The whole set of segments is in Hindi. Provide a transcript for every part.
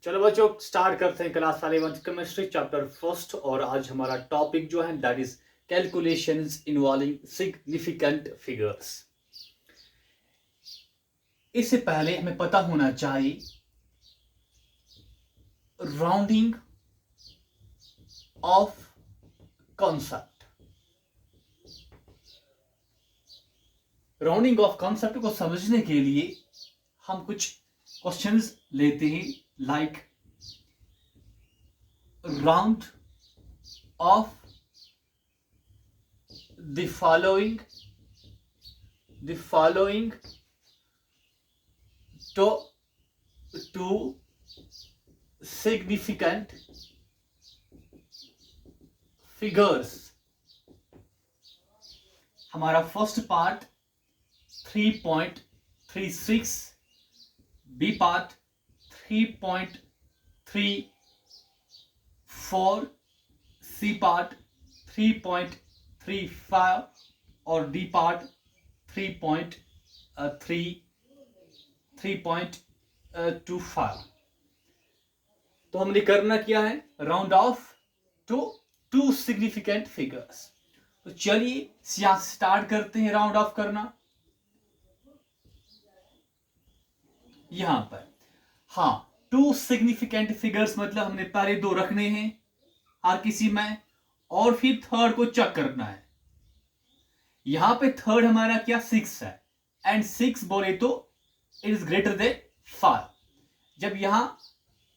चलो बच्चों स्टार्ट करते हैं क्लास 11 केमिस्ट्री चैप्टर फर्स्ट। और आज हमारा टॉपिक जो है that is calculations involving significant figures. इससे पहले हमें पता होना चाहिए rounding off concept. Rounding off concept को समझने के लिए हम कुछ क्वेश्चंस लेते हैं, like round off the following to significant figures। हमारा first part 3.36, B part 3.34, C part 3.35 और डी पार्ट 3.25। तो हमने करना क्या है, round off to significant figures. तो चलिए यहां स्टार्ट करते हैं राउंड ऑफ करना। यहां पर हाँ, टू सिग्निफिकेंट फिगर्स मतलब हमने पहले दो रखने हैं हर किसी में, और फिर थर्ड को चेक करना है। यहां पे थर्ड हमारा क्या 6 है, एंड 6 बोले तो इट इज ग्रेटर देन 5। जब यहां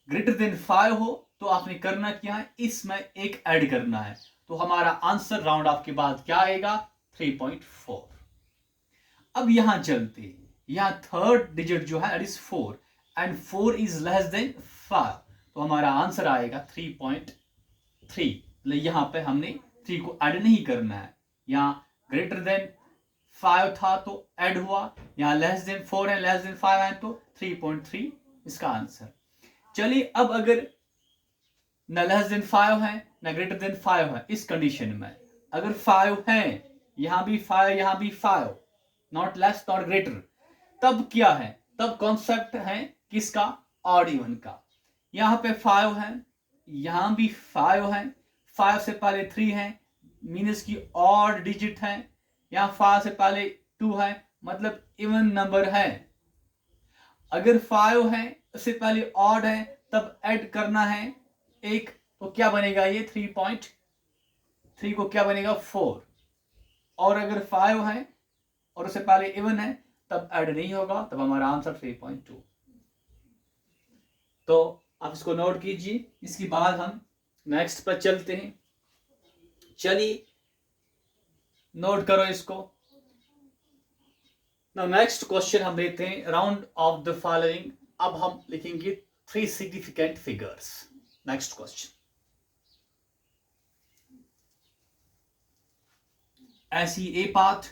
ग्रेटर देन 5 हो तो आपने करना क्या है, इसमें एक ऐड करना है। तो हमारा आंसर राउंड ऑफ के बाद क्या आएगा, 3.4। अब यहां चलते, यहां थर्ड डिजिट जो है it is 4 and 4 is less than 5, तो हमारा आंसर आएगा 3.3। यहां पे हमने 3 को ऐड नहीं करना है, यहां ग्रेटर देन 5 था तो ऐड हुआ, यहां लेस देन 4 है, लेस देन 5 है, तो 3.3 इसका आंसर। चलिए अब अगर न लेस देन 5 है न ग्रेटर देन 5 है, इस कंडीशन में अगर 5 है, यहां भी 5, यहां भी 5, नॉट लेस नॉट ग्रेटर, तब क्या है, तब कॉन्सेप्ट है किसका, ऑड इवन का। यहां पे 5 है, यहां भी 5 है, 5 से पहले 3 है, मीनस की ऑड डिजिट है, यहां 5 से पहले 2 है, मतलब इवन नंबर है। अगर 5 है उससे पहले ऑड है, तब ऐड करना है एक, तो क्या बनेगा ये 3.3 को क्या बनेगा 4। और अगर 5 है और उससे पहले इवन है तब ऐड नहीं होगा, तब हमारा आंसर 3.2। तो आप इसको नोट कीजिए। इसके बाद हम नेक्स्ट पर चलते हैं। चलिए नोट करो इसको। नाउ नेक्स्ट क्वेश्चन हम लेते हैं, राउंड ऑफ द फॉलोइंग। अब हम लिखेंगे 3 सिग्निफिकेंट फिगर्स। नेक्स्ट क्वेश्चन, ऐसी A part,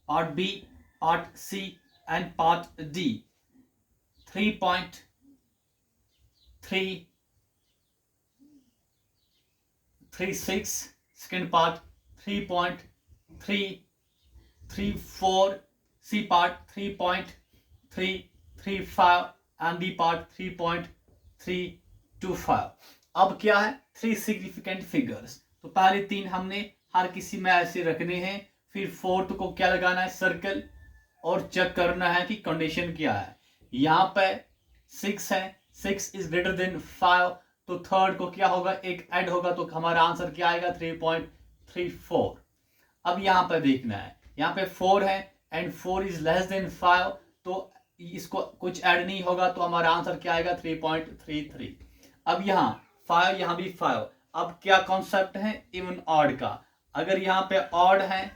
part B, part C and part D 3.336, second part 3.334, C part 3.335 and D part 3.325। अब क्या है, 3 सिग्निफिकेंट फिगर्स। तो पहले 3 हमने हर किसी में ऐसे रखने हैं, फिर फोर्थ को क्या लगाना है, सर्कल, और चेक करना है कि कंडीशन क्या है। यहां पे 6 है, 6 इज ग्रेटर देन 5, तो थर्ड को क्या होगा, एक ऐड होगा, तो हमारा आंसर क्या आएगा 3.34। अब यहां पर देखना है, यहां पे 4 है एंड 4 इज लेस देन 5, तो इसको कुछ ऐड नहीं होगा, तो हमारा आंसर क्या आएगा 3.33। अब यहां 5, यहां भी 5। अब क्या कॉन्सेप्ट है, इवन ऑड का। अगर यहां पे ऑड है,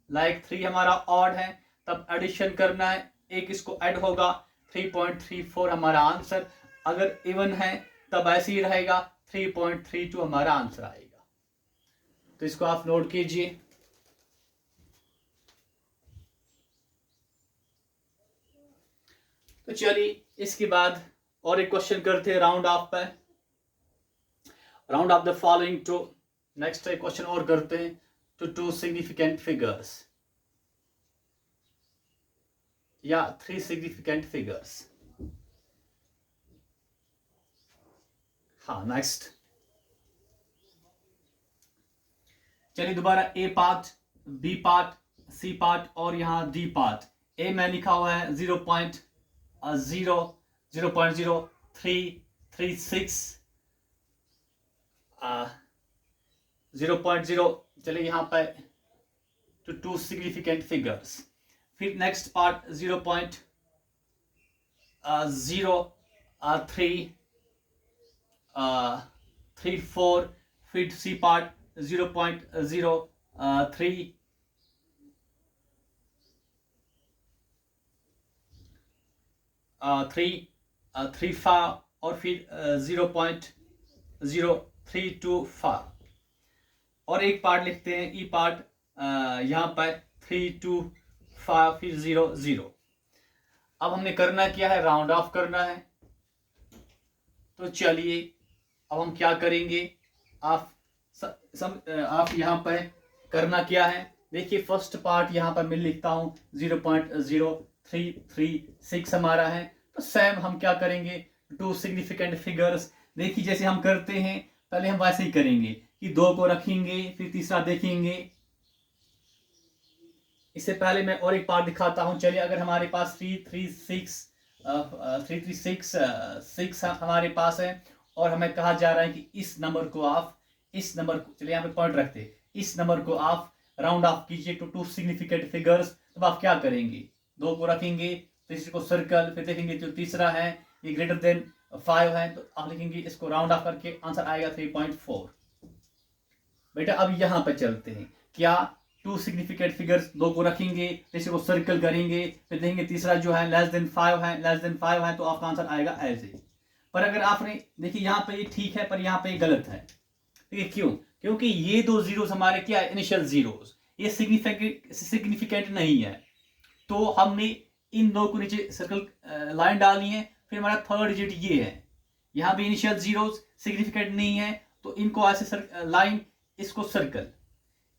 लाइक 3 हमारा ऑड है, तब एडिशन करना है, एक इसको ऐड होगा, 3.34 हमारा आंसर। अगर इवन है तब ऐसे ही रहेगा, 3.32 हमारा आंसर आएगा। तो इसको आप नोट कीजिए। तो चलिए इसके बाद और एक क्वेश्चन करते हैं राउंड ऑफ पे, round off the following to. Next एक क्वेश्चन और करते हैं, टू सिग्निफिकेंट फिगर्स या 3 सिग्निफिकेंट फिगर्स। हाँ नेक्स्ट, चलिए दोबारा A part, B part, C part और यहाँ डी पार्ट। ए में लिखा हुआ है 0.036 0.0, चलिए यहाँ पे टू सिग्निफिकेंट फिगर्स। फिर नेक्स्ट पार्ट 0.0334, फिर सी पार्ट 0.035 और फिर 0.0325 और एक पार्ट लिखते हैं ई पार्ट, यहाँ पर 325 फिर 0. अब हमने करना क्या है, राउंड ऑफ करना है। तो चलिए अब हम क्या करेंगे, आप यहाँ पर करना क्या है, देखिए फर्स्ट पार्ट यहाँ पर मैं लिखता हूँ 0.0336 हमारा है। तो सेम हम क्या करेंगे, टू सिग्निफिकेंट फिगर्स, देखिए जैसे हम करते हैं पहले हम वैसे ही करेंगे कि 2 को रखेंगे फिर तीसरा देखेंगे। इससे पहले मैं और एक पार्ट दिखाता हूं। चलिए अगर हमारे पास 336 हमारे पास है और हमें कहा जा रहा है कि इस नंबर को चलिए यहाँ पे पॉइंट रखते हैं, इस नंबर को आप राउंड ऑफ कीजिए टू टू सिग्निफिकेंट फिगर्स। तब आप क्या करेंगे, 2 को रखेंगे, तीसरे को सर्कल, फिर देखेंगे जो तीसरा है ये ग्रेटर देन 5 है तो आप लिखेंगे इसको राउंड ऑफ करके आंसर आएगा 3.4। बेटा अब यहाँ पे चलते हैं, क्या टू सिग्निफिकेंट फिगर्स 2 को रखेंगे, तीसरे को सर्कल करेंगे, फिर देखेंगे तीसरा जो है लेस देन 5 है तो आपका आंसर आएगा ऐसे। पर अगर आपने देखिए यहाँ पे ये ठीक है पर यहाँ पे ये गलत है। देखिए क्यों, क्योंकि ये 2 जीरोस हमारे क्या है, इनिशियल जीरोस, ये सिग्निफिकेंट नहीं है। तो हमने इन 2 को नीचे सर्कल लाइन डालनी है, फिर हमारा थर्ड डिजिट ये है, यहाँ भी इनिशियल जीरोस सिग्निफिकेंट नहीं है तो इनको ऐसे लाइन, इसको सर्कल,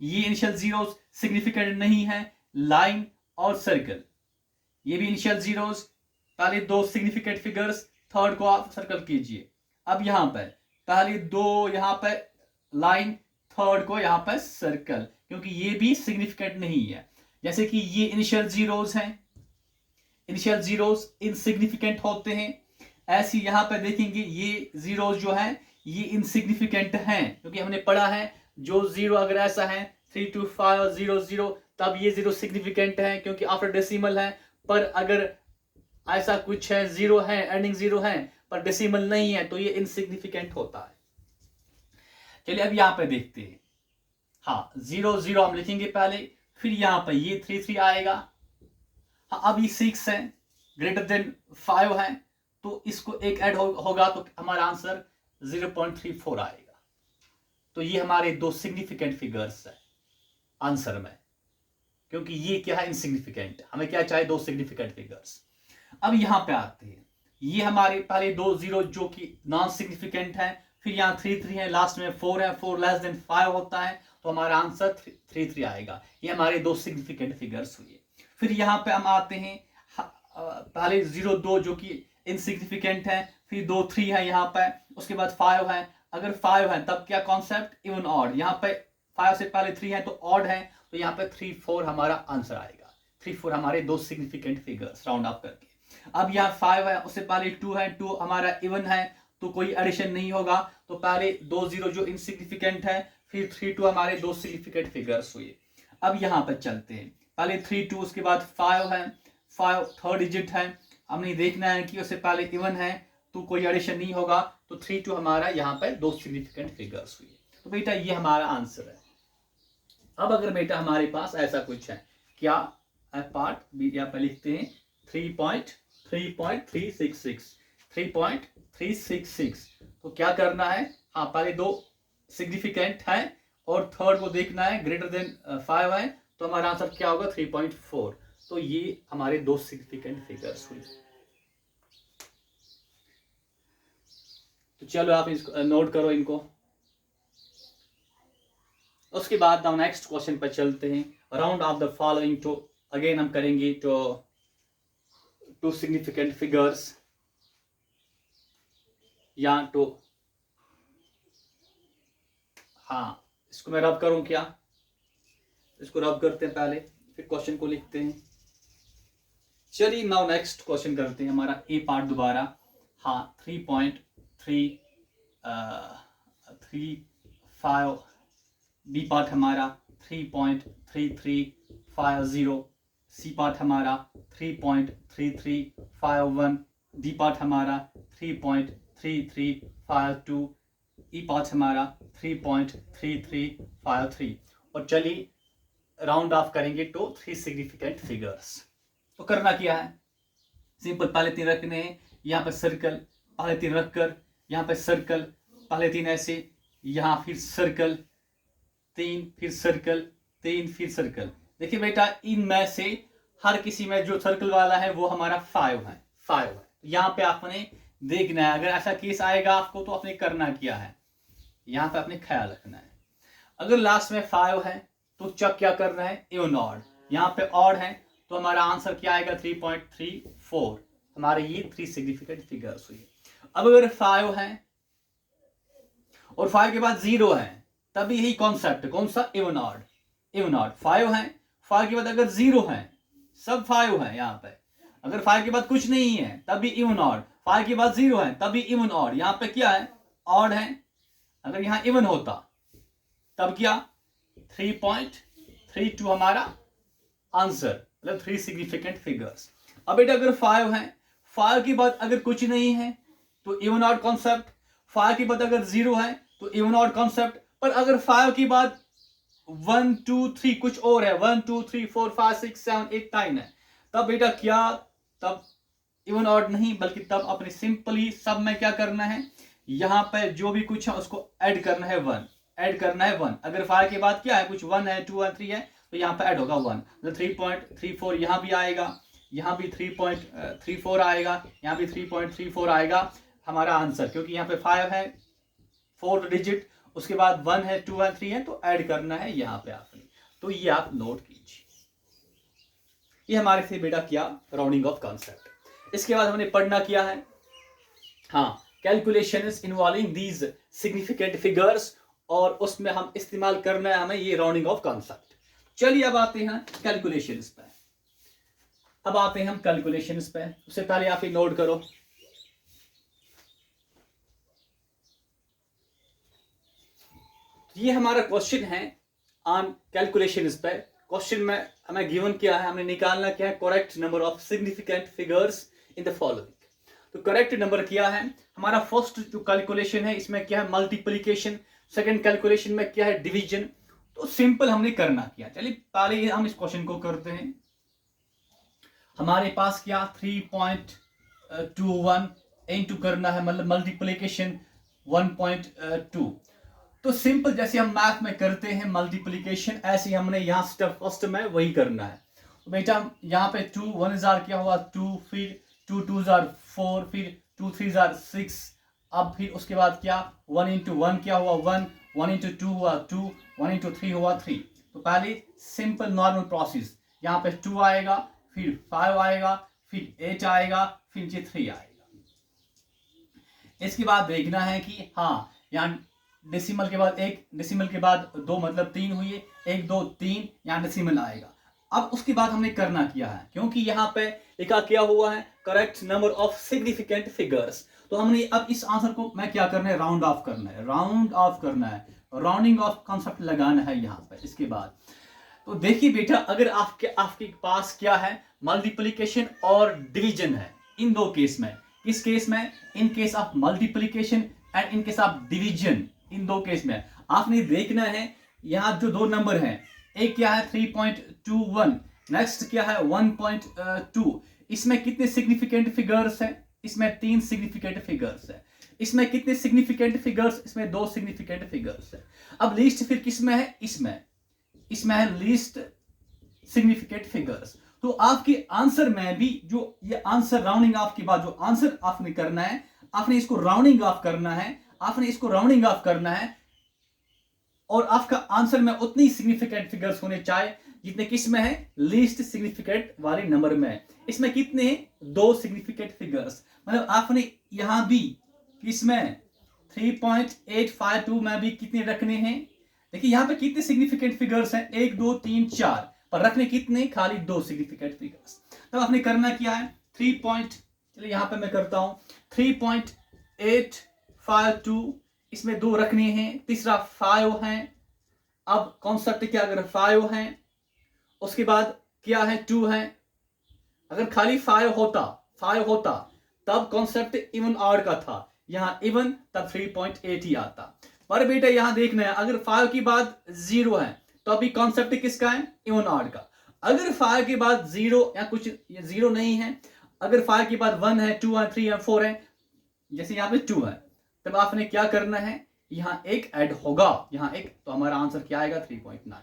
ये इनिशियल जीरोस सिग्निफिकेंट नहीं है, लाइन और सर्कल, ये भी इनिशियल जीरोस, पहले 2 सिग्निफिकेंट फिगर्स, थर्ड को आप सर्कल कीजिए। अब यहाँ पर पहले 2 यहाँ पर लाइन, थर्ड को यहाँ पर सर्कल, क्योंकि ये भी सिग्निफिकेंट नहीं है। जैसे कि ये इनिशियल जीरोस हैं, इनिशियल जीरोस इनसिग्निफिकेंट होते हैं, ऐसे यहाँ पर देखेंगे ये जीरोस जो है ये इनसिग्निफिकेंट हैं, क्योंकि हमने पढ़ा है जो 0 अगर ऐसा है 325 और 00 तब ये 0 सिग्निफिकेंट है क्योंकि आफ्टर डेसिमल है। पर अगर ऐसा कुछ है 0 है, एंडिंग 0 है पर डेसिमल नहीं है तो ये इनसिग्निफिकेंट होता है। चलिए अब यहाँ पे देखते हैं, हाँ 0 हम लिखेंगे पहले, फिर यहाँ पर ये 3 आएगा। हाँ अब ये 6 है, ग्रेटर देन 5 है तो इसको एक ऐड होगा तो हमारा आंसर 0.34 आएगा। तो ये हमारे 2 सिग्निफिकेंट फिगर्स है आंसर में, क्योंकि ये क्या है, इनसिग्निफिकेंट। हमें क्या चाहिए, 2 सिग्निफिकेंट फिगर्स। अब यहां पे आते हैं, ये हमारे पहले 2 जीरो जो कि नॉन सिग्निफिकेंट है, फिर यहाँ 3 है, लास्ट में 4 है, 4 लेस देन 5 होता है तो हमारा आंसर 3 आएगा। ये हमारे 2 सिग्निफिकेंट फिगर्स हुए। फिर यहाँ पे हम आते हैं, पहले 0 जो कि इनसिग्निफिकेंट है, फिर 2 3 है यहाँ पे, उसके बाद 5 है। अगर 5 है तब क्या कॉन्सेप्ट, इवन ऑड, यहाँ पे 5 से पहले 3 है तो ऑड है तो यहाँ पे 3 4 हमारा आंसर आएगा। 3 4 हमारे 2 सिग्निफिकेंट फिगर्स राउंड अप करके। अब यहाँ 5 है, उससे पहले 2 है, 2 हमारा इवन है तो कोई एडिशन नहीं होगा, तो पहले 2 0 जो इनसिग्निफिकेंट है, फिर 3 2 हमारे 2 सिग्निफिकेंट फिगर्स हुए। अब यहाँ पर चलते हैं, पहले 3 2 उसके बाद 5 है, 5 थर्ड डिजिट है, हमने देखना है कि उससे पहले इवन है तो कोई एडिशन नहीं होगा, तो 3 2 हमारा यहाँ पर 2 सिग्निफिकेंट फिगर्स हुए। तो बेटा ये हमारा आंसर है। अब अगर बेटा हमारे पास ऐसा कुछ है, क्या पार्ट बी यहाँ पर लिखते हैं 3.366 तो क्या करना है, हाँ पहले 2 सिग्निफिकेंट है और थर्ड को देखना है ग्रेटर देन 5 है तो हमारा आंसर क्या होगा 3.4। तो ये हमारे 2 सिग्निफिकेंट फिगर्स हुए। तो चलो आप इसको नोट करो इनको। उसके बाद हम नेक्स्ट क्वेश्चन पर चलते हैं, round off the following to, again हम करेंगे तो 2 सिग्निफिकेंट फिगर्स या टू हाँ, इसको मैं रब करूं क्या? इसको रब करते हैं पहले, फिर क्वेश्चन को लिखते हैं। चलिए नाउ नेक्स्ट क्वेश्चन करते हैं, हमारा ए पार्ट दोबारा। हाँ, 3.35, बी पार्ट हमारा 3.3350, सी पार्ट हमारा 3.3351, डी पार्ट हमारा 3.3352, ई पार्ट हमारा 3.3353। और चलिए राउंड ऑफ करेंगे टू 3 सिग्निफिकेंट फिगर्स। तो करना क्या है, सिंपल, पहले 3 रखने हैं, यहाँ पर सर्कल, पहले 3 रखकर यहाँ पर सर्कल, पहले 3 ऐसे, यहाँ फिर सर्कल 3, फिर सर्कल 3, फिर सर्कल। देखिए बेटा, इनमें से हर किसी में जो सर्कल वाला है वो हमारा 5 है, 5 है। यहाँ पे आपने देखना है, अगर ऐसा केस आएगा आपको तो आपने करना क्या है, यहाँ पे आपने ख्याल रखना है। अगर लास्ट में 5 है तो चेक क्या करना है, इवन ऑड। यहाँ पे ऑड है तो हमारा आंसर क्या आएगा, 3.34। हमारे ये 3 सिग्निफिकेंट फिगर्स हुई। अब अगर 5 है और 5 के बाद 0 है, तब यही कॉन्सेप्ट, कौन सा, इवन ऑड। इवन ऑड 5 है, 5 के बाद अगर 0 है, सब 5 है यहाँ पे। अगर 5 के बाद कुछ नहीं है तब भी इवन ऑड, 5 के बाद 0 है तब भी इवन ऑड। यहाँ पे क्या है, ऑड है। अगर यहाँ इवन होता तब क्या, 3.32 हमारा आंसर, मतलब 3 सिग्निफिकेंट फिगर्स। अब बेटा अगर 5 है, 5 के बाद अगर कुछ नहीं है तो इवन ऑड कॉन्सेप्ट, 5 के बाद अगर 0 है तो इवन ऑड कॉन्सेप्ट। पर अगर 5 के बाद 1 2 3 कुछ और है, 1 2 3 4 5 6 7 8 9 है, तब बेटा क्या, तब इवन ऑड नहीं, बल्कि तब अपने सिंपली सब में क्या करना है, यहाँ पे जो भी कुछ है उसको ऐड करना है, 1 ऐड करना है 1। अगर 5 के बाद क्या है, कुछ 1 है, 2 है, 3 है, तो यहाँ पे ऐड होगा 1, मतलब 3.34 यहाँ भी आएगा, यहाँ भी 3.34 आएगा, यहाँ भी 3.34 आएगा हमारा आंसर, क्योंकि यहाँ पे 5 है 4 डिजिट, उसके बाद 1 है, 2 है, 3 है, तो ऐड करना है यहाँ पे आपने। तो ये आप नोट कीजिए। ये हमारे से बेटा क्या, राउंडिंग ऑफ कॉन्सेप्ट। इसके बाद हमने पढ़ना क्या है, हाँ, calculations involving these significant figures, और उसमें हम इस्तेमाल करना है हमें ये राउंडिंग ऑफ कॉन्सेप्ट। चलिए अब आते हैं कैलकुलेशंस पे। अब आते हैं हम कैलकुलेशंस पे। उससे पहले आप ये नोट करो, ये हमारा क्वेश्चन है ऑन कैलकुलेशंस पे। क्वेश्चन में हमें गिवन क्या है, हमने निकालना क्या है, correct number of significant figures in the following. तो करेक्ट नंबर क्या है हमारा, फर्स्ट जो कैलकुलेशन है इसमें क्या है, मल्टीप्लिकेशन। सेकंड कैलकुलेशन में क्या है, डिवीजन। तो सिंपल हमने करना क्या, चलिए पहले हम इस क्वेश्चन को करते हैं। हमारे पास क्या 3.21 इनटू करना है, मतलब मल्टीप्लिकेशन 1.2। तो सिंपल जैसे हम मैथ में करते हैं मल्टीप्लिकेशन, ऐसे हमने यहाँ स्टेप फर्स्ट में वही करना है। तो बेटा यहाँ पे 2 1 जार क्या हुआ 2, फिर 2 2 जार 4, फिर 2 3 जार 6। अब फिर उसके बाद क्या 1 इंटू 1 क्या हुआ 1, 1 इंटू 2 हुआ 2, 1 इंटू 3 हुआ 3। तो पहले सिंपल नॉर्मल प्रोसेस, यहाँ पे 2 आएगा, फिर 5 आएगा, फिर 8 आएगा, फिर नीचे 3 आएगा। इसके बाद देखना है कि हाँ, यहाँ डेसिमल के बाद 1, डेसिमल के बाद 2, मतलब 3 हुई, 1 2 3, यहाँ डेसिमल आएगा। अब उसके बाद हमने करना क्या है, क्योंकि यहाँ पे लिखा क्या हुआ है, correct number of significant figures. तो हमने अब इस आंसर को मैं क्या करना है, राउंड ऑफ करना है, राउंड ऑफ करना है, राउंडिंग ऑफ कॉन्सेप्ट लगाना है यहाँ पे। इसके बाद तो देखिए बेटा, अगर आपके पास क्या है, मल्टीप्लिकेशन और डिवीजन है, इन दो केस में, किस केस में, in case of multiplication and in case of division, इन दो केस में आपने देखना है यहाँ जो दो नंबर हैं, एक क्या है 3.21, नेक्स्ट क्या है 1.2। इसमें कितने सिग्निफिकेंट फिगर्स हैं, इसमें 3 सिग्निफिकेंट फिगर्स है। इसमें कितने सिग्निफिकेंट फिगर्स, इसमें 2 सिग्निफिकेंट फिगर्स है। अब लीस्ट फिर किसमें है, इसमें है लीस्ट सिग्निफिकेंट फिगर्स। तो आपके आंसर में भी जो ये आंसर राउंडिंग ऑफ के बाद जो आंसर आपने करना है, आपने इसको राउंडिंग ऑफ करना है, आपने इसको राउंडिंग ऑफ करना है, और आपका आंसर में उतनी सिग्निफिकेंट फिगर्स होने चाहिए जितने किसमें है, लीस्ट सिग्निफिकेंट वाले नंबर में। इसमें कितने हैं, 2 सिग्निफिकेंट फिगर्स। मतलब आपने यहां भी किसमें 3.852 में भी कितने रखने हैं, देखिए यहाँ पे कितने सिग्निफिकेंट फिगर्स हैं, 1 2 3 4, पर रखने कितने, खाली 2 सिग्निफिकेंट फिगर्स। तब आपने करना क्या है, 3 पॉइंट, चलिए यहाँ पे मैं करता हूं 3.852, इसमें 2 रखने हैं, तीसरा 5 है। अब कॉन्सेप्ट क्या, अगर 5 है उसके बाद क्या है, 2 है। अगर खाली 5 होता तब कॉन्सेप्ट इवन ऑड का था, यहां इवन, तब 3.8 ही आता। पर बेटा यहां देखना है, अगर 5 के बाद 0 है तो अभी कॉन्सेप्ट किसका है, इवन ऑड का। अगर 5 के बाद 0 या कुछ 0 नहीं है, अगर 5 के बाद 1 है, 2 है, 3 है, 4 है, जैसे यहां पे 2 है, तब आपने क्या करना है, यहां एक ऐड होगा, यहां एक, तो हमारा आंसर क्या आएगा, 3.9।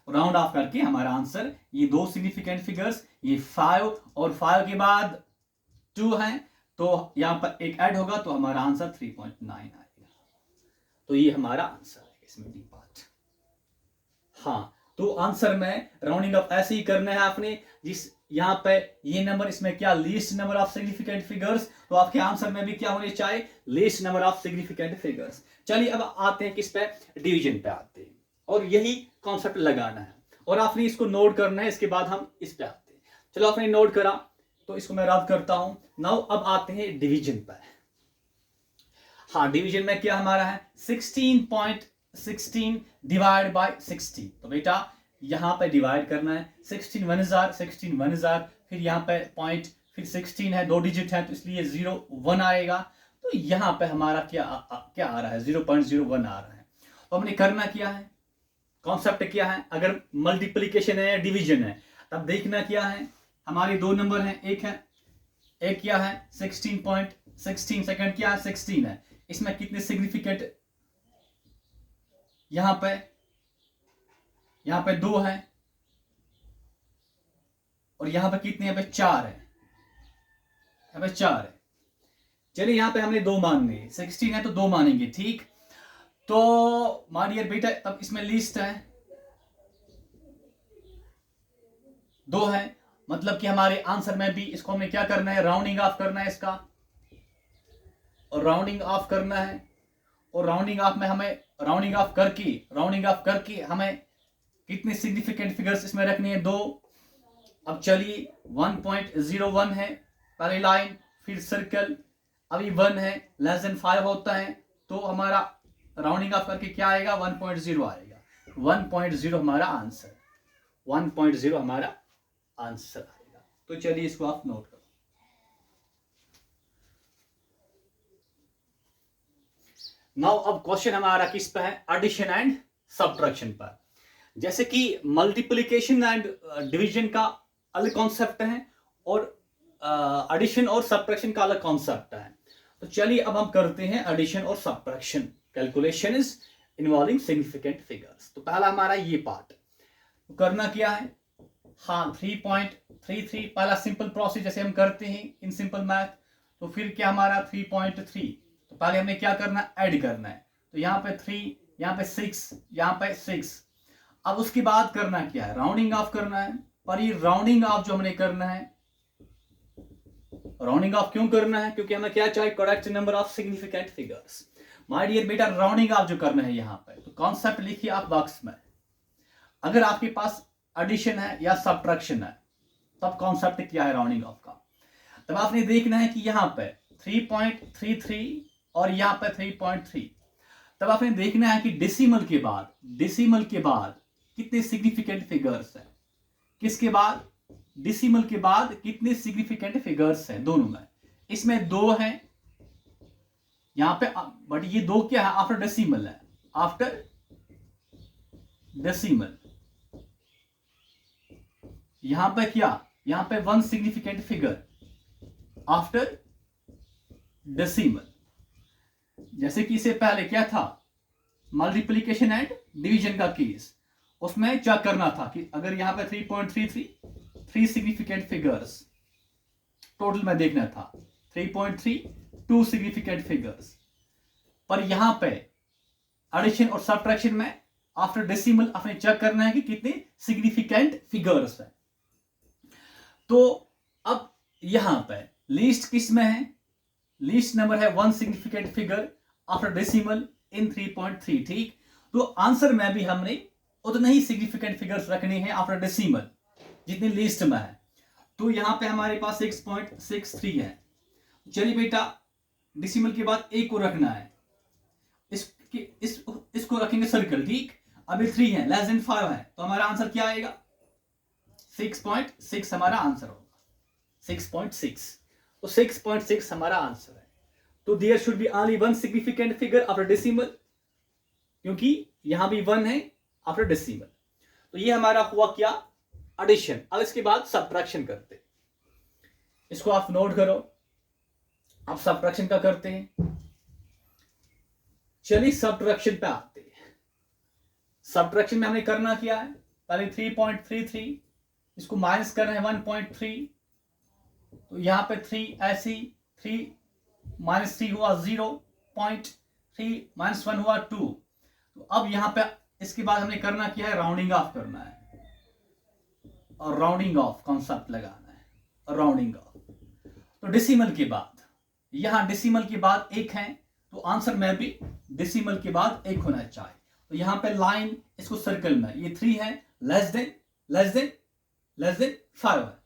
राउंड ऑफ करके हमारा आंसर, ये 2 सिग्निफिकेंट फिगर्स, ये 5 और 5 के बाद 2 है, तो यहां पर एक ऐड होगा, तो हमारा आंसर 3.9 आएगा। तो ये हमारा आंसर है इसमें डी पार्ट। हाँ, तो आंसर में राउंडिंग अप ऐसे ही करना है आपने, जिस यहां पे ये नंबर, इसमें क्या, least number of significant figures, तो आपके आंसर में भी क्या होने चाहिए, least number of significant figures. चलिए अब आते हैं किस पे, डिवीजन पे आते हैं, और यही कॉन्सेप्ट लगाना है और आपने इसको नोट करना है, इसके बाद हम इस पे आते हैं। चलो आपने नोट करा, तो इसको मैं रद्द करता हूं। नाउ अब आते हैं डिवीजन पर। हाँ, डिवीजन में क्या हमारा है, 16.16 डिवाइड बाय 60। तो बेटा यहां पे डिवाइड करना है, 16 1 जार, 16 1 जार, फिर यहां पे पॉइंट, फिर 16 है, 2 डिजिट है, तो इसलिए 0 1 आएगा। तो यहां पे हमारा क्या क्या आ रहा है, 0.01 आ रहा है। तो हमने करना क्या है, कॉन्सेप्ट क्या है, अगर मल्टीप्लीकेशन है या डिवीजन है, तब देखना क्या है, हमारे 2 नंबर हैं, एक क्या है 16.16, सेकंड क्या है 16 है, इसमें कितने सिग्निफिकेंट, यहां पे 2 है, और यहां पे कितने, यहां पे 4 है, यहां पे 4 है। चलिए यहां पे हमने 2 मानने, 16 है तो 2 मानेंगे, ठीक। तो माय डियर बेटा, अब इसमें लिस्ट है 2 है, मतलब कि हमारे आंसर में भी इसको हमें क्या करना है, राउंडिंग ऑफ करना है इसका, और राउंडिंग ऑफ करना है, और राउंडिंग ऑफ में हमें राउंडिंग ऑफ करके हमें कितने सिग्निफिकेंट फिगर्स इसमें रखने हैं, 2। अब चलिए 1.01 है पहली लाइन, फिर सर्कल, अभी 1 है, लेस देन 5 होता है, तो हमारा राउंडिंग ऑफ करके क्या आएगा, 1.0 आएगा। 1.0 हमारा आंसर, 1.0 हमारा आंसर आएगा। तो चलिए इसको आप नोट करो। नाउ अब क्वेश्चन हमारा किस पे है, एडिशन एंड सब्ट्रैक्शन पर। जैसे कि मल्टीप्लिकेशन एंड डिवीजन का अलग कॉन्सेप्ट है, और एडिशन और सब्ट्रैक्शन का अलग कॉन्सेप्ट है। तो चलिए अब हम करते हैं एडिशन और subtraction, calculations involving significant figures. तो पहला हमारा ये पार्ट, तो करना क्या है, हाँ 3.33 पहला सिंपल प्रोसेस जैसे हम करते हैं इन सिंपल मैथ। तो फिर क्या हमारा 3.3, तो पहले हमें क्या करना, ऐड करना है, तो यहाँ पे 3, यहाँ पे 6, यहाँ पे 6। अब उसके बाद करना क्या है, राउंडिंग ऑफ करना है। पर ये राउंडिंग ऑफ जो हमने करना है, राउंडिंग ऑफ क्यों करना है, क्योंकि हमें क्या चाहिए, correct number of significant figures. My dear बेटा, राउंडिंग ऑफ जो करना है यहाँ पे, तो कॉन्सेप्ट लिखिए आप बॉक्स में। अगर आपके पास एडिशन है या सब्ट्रैक्शन है, तब कॉन्सेप्ट क्या है राउंडिंग ऑफ का। तब आपने देखना है कि यहाँ पे 3.33 और यहाँ पे 3.3, तब आपने देखना है कि डेसिमल के बाद कितने सिग्निफिकेंट फिगर्स हैं, किसके बाद, डेसिमल के बाद कितने सिग्निफिकेंट फिगर्स हैं, दोनों में। इसमें 2 है यहां पे, बट ये 2 क्या है, आफ्टर डेसिमल है, आफ्टर डेसिमल। यहां पे क्या, यहां पे 1 सिग्निफिकेंट फिगर आफ्टर डेसिमल। जैसे कि इससे पहले क्या था, मल्टीप्लिकेशन एंड डिवीजन का केस, उसमें चेक करना था कि अगर यहां पे 3.33, 3 सिग्निफिकेंट फिगर्स टोटल में देखना था, 3.3 2 सिग्निफिकेंट फिगर्स। पर यहां पे एडिशन और सब्ट्रैक्शन में आफ्टर डेसिमल आपने चेक करना है कि कितने सिग्निफिकेंट फिगर्स है। तो अब यहां पे लीस्ट किस में है, लीस्ट नंबर है 1 significant figure after decimal in 3.3, ठीक। तो आंसर में भी हमने उतने ही सिग्निफिकेंट फिगर्स रखने हैं आफ्टर डेसिमल जितने लिस्ट में है। तो यहां पे हमारे पास 6.63 है। चलिए बेटा, डेसिमल के बाद एक को रखना है, इसको रखेंगे सर्कल, ठीक। अभी 3 है, लेस देन 5 है, तो हमारा आंसर क्या आएगा? 6.6 हमारा आंसर होगा, 6.6। तो 6.6 हमारा आंसर है। तो there should be only one significant figure after decimal, क्योंकि यहां भी 1 है आफ्टर डेसिमल। तो ये हमारा हुआ क्या? एडिशन। अब इसके बाद सब्ट्रैक्शन करते, इसको आप नोट करो। अब सब्ट्रैक्शन का करते हैं। चलिए सब्ट्रैक्शन पे आते हैं। सब्ट्रैक्शन में हमने करना क्या है? पहले 3.33, इसको माइनस कर रहे हैं 1.3, तो यहां पे 3 ऐसी, 3 माइनस 3 हुआ 0.3, माइनस 1 हुआ 2। तो अब यहां पे इसके बाद हमने करना क्या है? राउंडिंग ऑफ करना है, और राउंडिंग ऑफ कॉन्सेप्ट लगाना है, राउंडिंग ऑफ। तो डेसिमल के बाद, यहां डेसिमल के बाद 1 है, तो आंसर में भी डेसिमल के बाद 1 होना चाहिए। तो यहां पे लाइन, इसको सर्कल में, ये 3 है, लेस देन 5 है,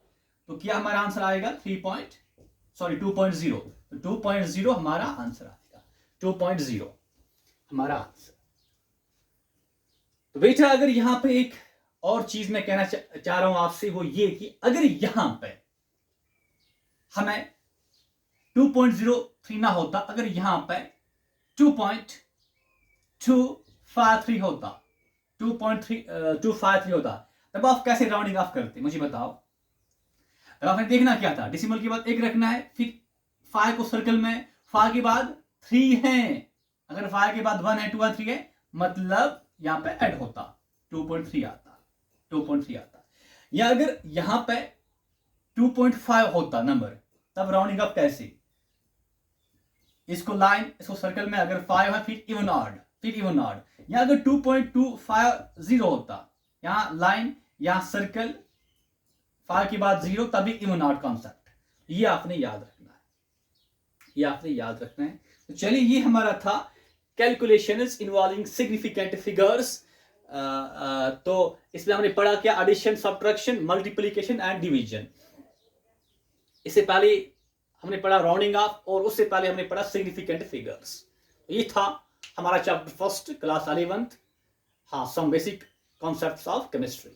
तो क्या हमारा आंसर आएगा? 2.0। तो 2.0 हमारा आंसर आएगा, 2.0 हमारा आंसर। तो बेटा अगर यहां पे एक और चीज मैं कहना चाह रहा हूं आपसे, वो ये कि अगर यहां पे हमें 2.03 ना होता, अगर यहां पे 2.253 होता, 2.253 होता, तब आप कैसे राउंडिंग ऑफ करते? मुझे बताओ। तब आपने देखना क्या था? डेसिमल के बाद 1 रखना है, फिर 5 को सर्कल में, 5 के बाद 3 है, अगर 5 के बाद 1 है, 2 है, 3 है, मतलब यहां पे ऐड होता, 2.3 आता, 2.3 आता। या अगर यहां पे 2.5 होता नंबर, तब राउंडिंग अप कैसे? इसको लाइन, इसको सर्कल में, अगर 5 है फिर इवन ऑड, या अगर 2.250 होता, यहां लाइन, यहां सर्कल, 5 के बाद 0, तभी इवन ऑड कॉन्सेप्ट। ये आपने याद रखना है, तो चलिए ये हमारा था कैलकुलेशंस इन्वॉल्विंग सिग्निफिकेंट फिगर्स। तो इसमें हमने पढ़ा क्या? Addition, subtraction, multiplication and division. इससे पहले हमने पढ़ा राउंडिंग ऑफ, और उससे पहले हमने पढ़ा सिग्निफिकेंट फिगर्स। ये था हमारा चैप्टर फर्स्ट, क्लास 11th, हाँ, some basic concepts of chemistry.